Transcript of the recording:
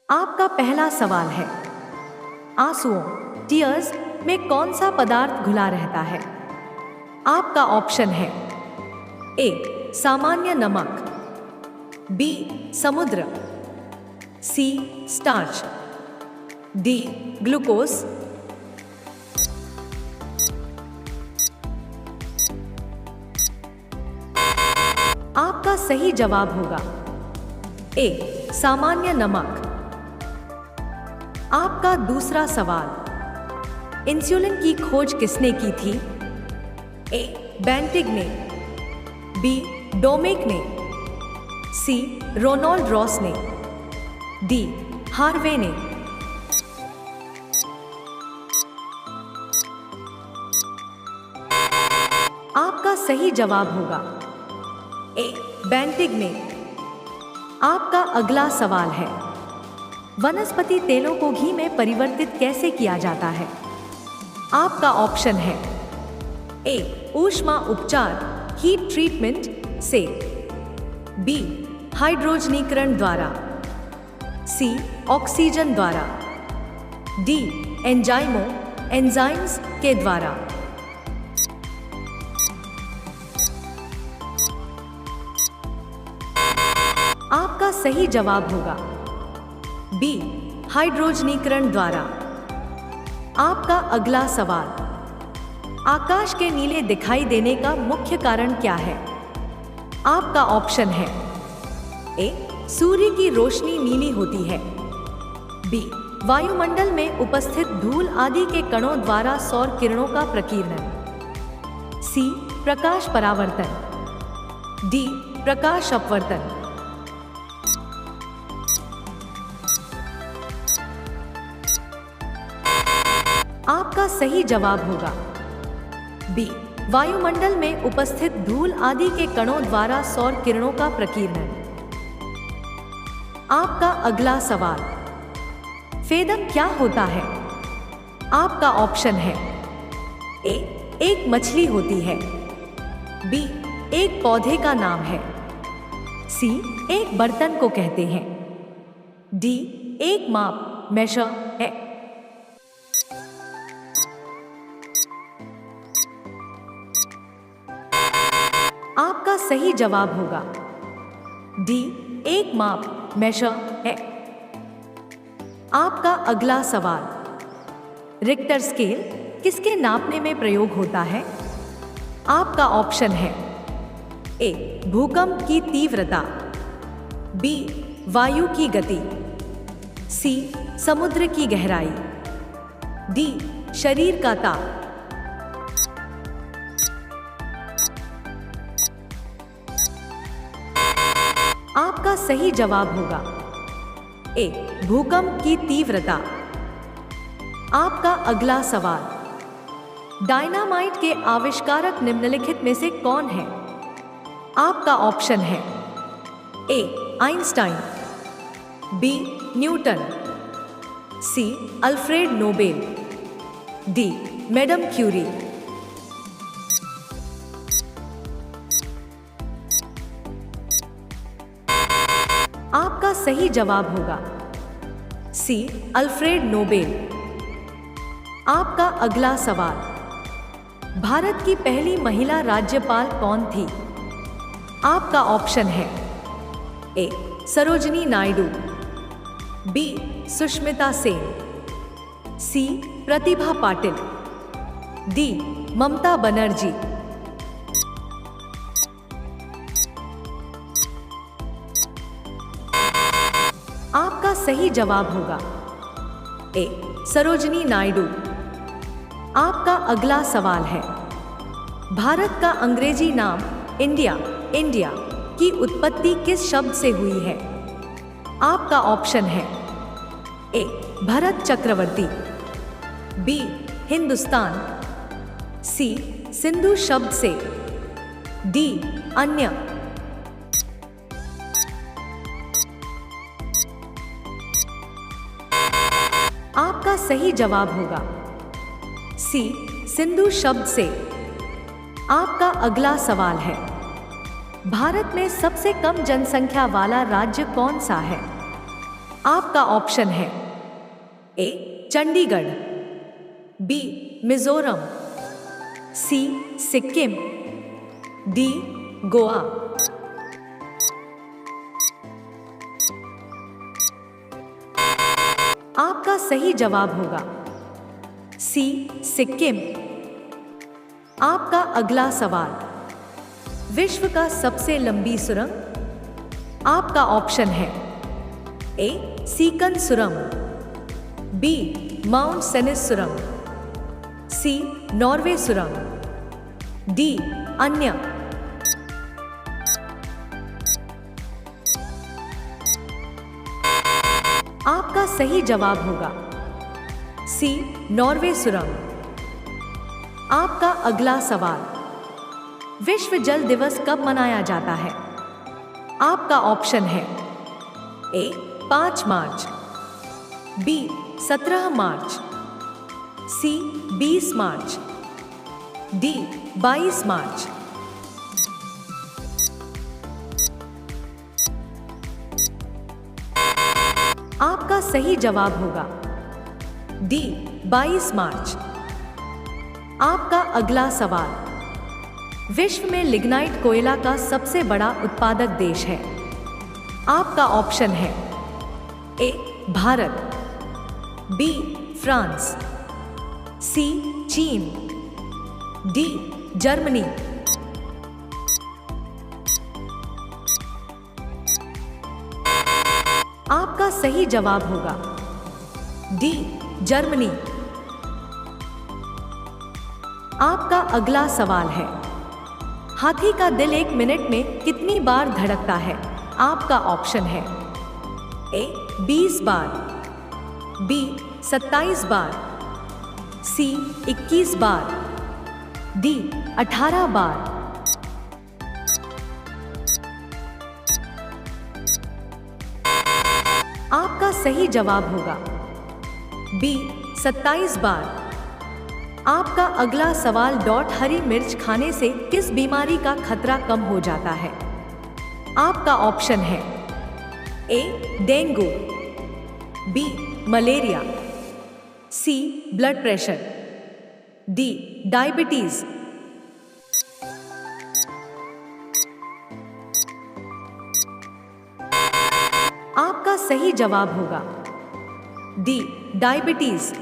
आपका पहला सवाल है, आंसुओं टीयर्स में कौन सा पदार्थ घुला रहता है? आपका ऑप्शन है ए सामान्य नमक, बी समुद्र, सी स्टार्च, डी ग्लूकोज। आपका सही जवाब होगा ए सामान्य नमक। आपका दूसरा सवाल, इंसुलिन की खोज किसने की थी? ए बेंटिग ने, बी डोमेक ने, सी रोनाल्ड रॉस ने, डी हार्वे ने। आपका सही जवाब होगा ए बेंटिग ने। आपका अगला सवाल है, वनस्पति तेलों को घी में परिवर्तित कैसे किया जाता है? आपका ऑप्शन है ए ऊष्मा उपचार हीट ट्रीटमेंट से, बी हाइड्रोजनीकरण द्वारा, सी ऑक्सीजन द्वारा, डी एंजाइम्स के द्वारा। आपका सही जवाब होगा बी हाइड्रोजनीकरण द्वारा। आपका अगला सवाल, आकाश के नीले दिखाई देने का मुख्य कारण क्या है? आपका ऑप्शन है ए सूर्य की रोशनी नीली होती है, बी वायुमंडल में उपस्थित धूल आदि के कणों द्वारा सौर किरणों का प्रकीर्णन, सी प्रकाश परावर्तन, डी प्रकाश अपवर्तन। आपका सही जवाब होगा बी वायुमंडल में उपस्थित धूल आदि के कणों द्वारा सौर किरणों का प्रकीर्णन। आपका अगला सवाल, फेदम क्या होता है? आपका ऑप्शन है ए एक मछली होती है, बी एक पौधे का नाम है, सी एक बर्तन को कहते हैं, डी एक माप मेजर है। आपका सही जवाब होगा डी एक माप मेजर है। आपका अगला सवाल, रिक्टर स्केल किसके नापने में प्रयोग होता है? आपका ऑप्शन है ए भूकंप की तीव्रता, बी वायु की गति, सी समुद्र की गहराई, डी शरीर का ताप। आपका सही जवाब होगा ए भूकंप की तीव्रता। आपका अगला सवाल, डायनामाइट के आविष्कारक निम्नलिखित में से कौन है? आपका ऑप्शन है A Einstein, B Newton, C Alfred Nobel, D madam Curie. आपका सही जवाब होगा सी अल्फ्रेड नोबेल। आपका अगला सवाल, भारत की पहली महिला राज्यपाल कौन थी? आपका ऑप्शन है ए सरोजिनी नायडू, बी सुष्मिता सेन, सी प्रतिभा पाटिल, डी ममता बनर्जी। आपका सही जवाब होगा ए सरोजिनी नायडू। आपका अगला सवाल है, भारत का अंग्रेजी नाम इंडिया की उत्पत्ति किस शब्द से हुई है? आपका ऑप्शन है ए भरत चक्रवर्ती, बी हिंदुस्तान, सी सिंधु शब्द से, डी अन्य। आपका सही जवाब होगा सी सिंधु शब्द से। आपका अगला सवाल है, भारत में सबसे कम जनसंख्या वाला राज्य कौन सा है? आपका ऑप्शन है ए चंडीगढ़, बी मिजोरम, सी सिक्किम, डी गोवा। आपका सही जवाब होगा सी सिक्किम। आपका अगला सवाल, विश्व का सबसे लंबी सुरंग। आपका ऑप्शन है ए सीकन सुरंग, बी माउंट सेनिस सुरंग, सी नॉर्वे सुरंग, डी अन्य। आपका सही जवाब होगा सी नॉर्वे सुरंग। आपका अगला सवाल, विश्व जल दिवस कब मनाया जाता है। आपका ऑप्शन है ए 5 मार्च, बी 17 मार्च, सी 20 मार्च, डी 22 मार्च। आपका सही जवाब होगा डी 22 मार्च। आपका अगला सवाल, विश्व में लिग्नाइट कोयला का सबसे बड़ा उत्पादक देश है। आपका ऑप्शन है ए भारत, बी फ्रांस, सी चीन, डी जर्मनी। आपका सही जवाब होगा डी जर्मनी। आपका अगला सवाल है, हाथी का दिल 1 मिनट में कितनी बार धड़कता है। आपका ऑप्शन है ए 20 बार, बी 27 बार, सी 21 बार, डी 18 बार। आपका सही जवाब होगा बी 27 बार। आपका अगला सवाल, हरी मिर्च खाने से किस बीमारी का खतरा कम हो जाता है। आपका ऑप्शन है ए डेंगू, बी मलेरिया, सी ब्लड प्रेशर, डी डायबिटीज। आपका सही जवाब होगा डी डायबिटीज।